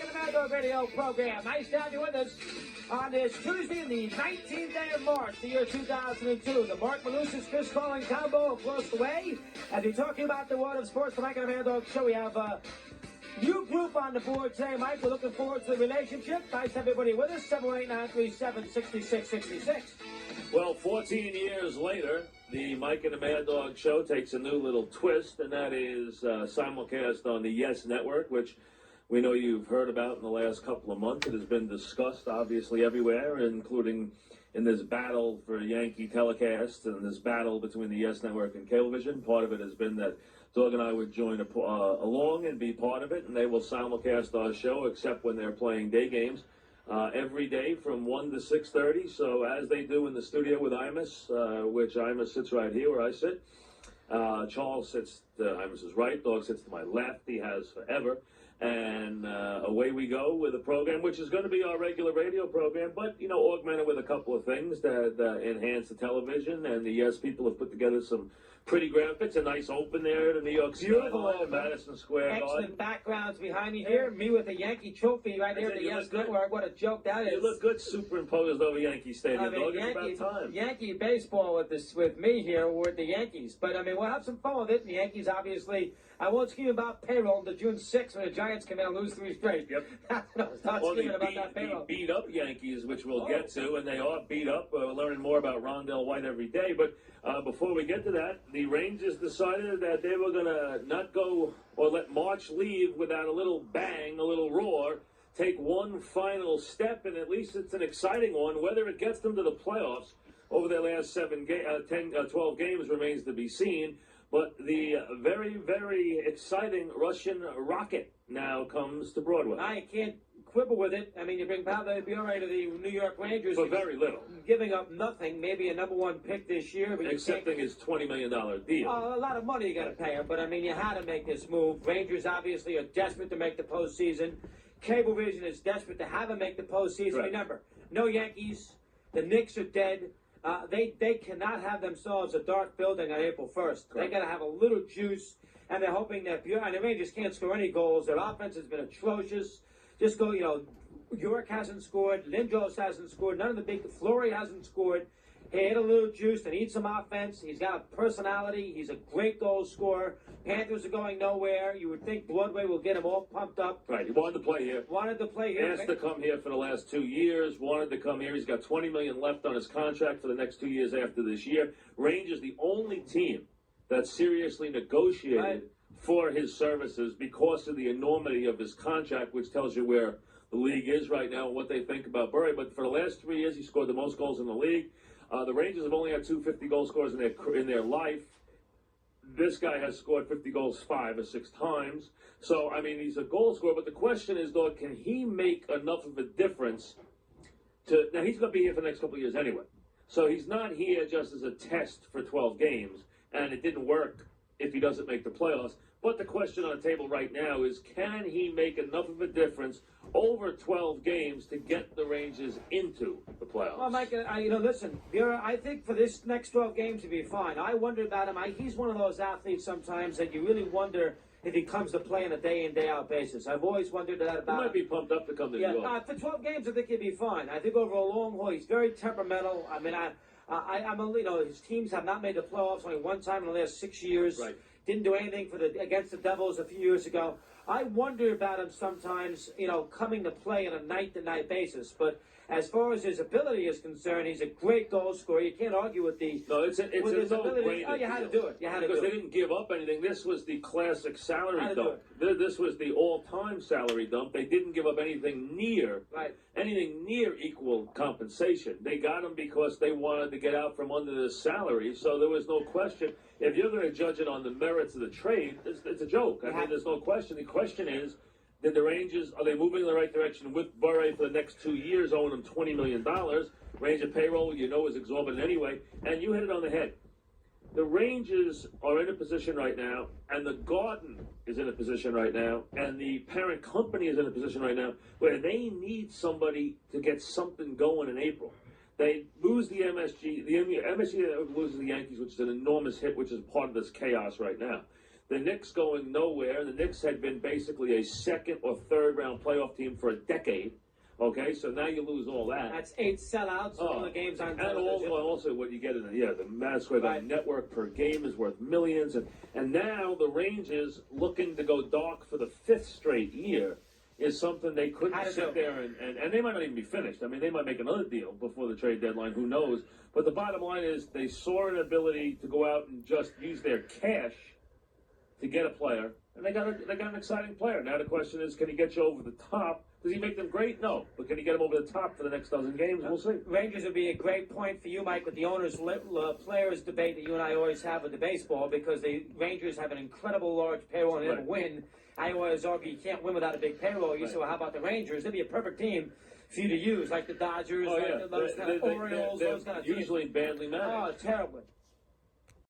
Mike and the Maddog radio program. Nice to have you with us on this Tuesday, the 19th day of March, the year 2002. The Mark Malusis Chris Calling combo across the way. As we're talking about the world of sports, the Mike and the Maddog show, we have a new group on the board today, Mike. We're looking forward to the relationship. Nice to have everybody with us. 718-937-6666. Well, 14 years later, the Mike and the Maddog show takes a new little twist, and that is simulcast on the Yes Network, which we know you've heard about in the last couple of months. It has been discussed, obviously, everywhere, including in this battle for Yankee telecast and this battle between the Yes Network and Cablevision. Part of it has been that Doug and I would join along and be part of it, and they will simulcast our show, except when they're playing day games. Every day from 1 to 6:30, so as they do in the studio with Imus, which Imus sits right here where I sit. Charles sits to Imus's right, Dog sits to my left, he has forever, and away we go with a program, which is going to be our regular radio program, but, you know, augmented with a couple of things that enhance the television, and the Yes people have put together some pretty graphics, a nice open there at the New York skyline, Madison Square Garden. Excellent backgrounds behind me here. Me with a Yankee trophy right here at the Yes Network. What a joke that is. You look good superimposed over Yankee Stadium, Dog. It's about time. Yankee baseball with me here. We're at the Yankees. But, I mean, we'll have some fun with it. The Yankees, obviously, I won't scheme about payroll until June 6th when the Giants come in and lose 3 straight. Yep. Start scheming about that payroll. The beat-up Yankees, which we'll get to, and they are beat up. We're learning more about Rondell White every day. But before we get to that, the Rangers decided that they were going to not go or let March leave without a little bang, a little roar, take one final step, and at least it's an exciting one. Whether it gets them to the playoffs over their last 12 games remains to be seen. But the very, very exciting Russian rocket now comes to Broadway. I can't quibble with it. I mean, you bring Pavel Bure to the New York Rangers. For very little. Giving up nothing, maybe a #1 pick this year. But accepting his $20 million deal. A lot of money you got to pay him, but I mean, you had to make this move. Rangers obviously are desperate to make the postseason. Cablevision is desperate to have him make the postseason. Right. Remember, no Yankees. The Knicks are dead. They cannot have themselves a dark building on April 1st. Correct. They got to have a little juice, and they're hoping that Bure and the Rangers can't score any goals. Their offense has been atrocious. Just go, you know, York hasn't scored, Lindros hasn't scored, none of the big, Fleury hasn't scored. He had a little juice, they need some offense. He's got a personality, he's a great goal scorer. Panthers are going nowhere. You would think Broadway will get him all pumped up. Right, he wanted to play here. Asked to come here for the last 2 years, wanted to come here. He's got $20 million left on his contract for the next 2 years after this year. Rangers, the only team that seriously negotiated for his services because of the enormity of his contract, which tells you where the league is right now and what they think about Bure. But for the last 3 years, he scored the most goals in the league. The Rangers have only had 2 50-goal scorers in their life. This guy has scored 50 goals 5 or 6 times. So, I mean, he's a goal scorer. But the question is, though, can he make enough of a difference to... Now, he's going to be here for the next couple of years anyway. So he's not here just as a test for 12 games. And it didn't work if he doesn't make the playoffs. But the question on the table right now is, can he make enough of a difference over 12 games to get the Rangers into the playoffs? Well, Mike, listen, Bure, I think for this next 12 games he'll be fine. I wonder about him. He's one of those athletes sometimes that you really wonder if he comes to play on a day-in, day-out basis. I've always wondered that about him. He might be pumped up to come to New York. For 12 games, I think he'll be fine. I think over a long haul, he's very temperamental. I mean, his teams have not made the playoffs only one time in the last 6 years. Right. Didn't do anything against the Devils a few years ago. I wonder about him sometimes, coming to play on a night-to-night basis. But as far as his ability is concerned, he's a great goal scorer. You can't argue with the... No, it's a no-brainer. Oh, you had to do it. Because they didn't give up anything. This was the classic salary dump. This was the all-time salary dump. They didn't give up anything near equal compensation. They got him because they wanted to get out from under the salary. So there was no question. If you're going to judge it on the merits of the trade, it's a joke. I mean, there's no question. The question is, did the Rangers, are they moving in the right direction with Bure for the next 2 years, owing them $20 million? Ranger payroll, is exorbitant anyway. And you hit it on the head. The Rangers are in a position right now, and the Garden is in a position right now, and the parent company is in a position right now where they need somebody to get something going in April. They lose the MSG. The MSG loses the Yankees, which is an enormous hit, which is part of this chaos right now. the Knicks going nowhere. The Knicks had been basically a second or third round playoff team for a decade. Okay, so now you lose all that. That's 8 sellouts. All the games on television. And also what you get in the Madison Square Garden network per game is worth millions. And now the Rangers looking to go dark for the 5th straight year is something they couldn't sit there and they might not even be finished. I mean, they might make another deal before the trade deadline. Who knows? But the bottom line is they saw an ability to go out and just use their cash to get a player. And they got an exciting player. Now the question is, can he get you over the top? Does he make them great? No. But can he get them over the top for the next dozen games? We'll see. Rangers would be a great point for you, Mike, with the owners-players debate that you and I always have with the baseball, because the Rangers have an incredible large payroll and never win. I always argue you can't win without a big payroll. You say, well, how about the Rangers? They'd be a perfect team for you to use, like the Dodgers, those kind of Orioles, those kind of teams. Usually badly managed. Oh, terribly.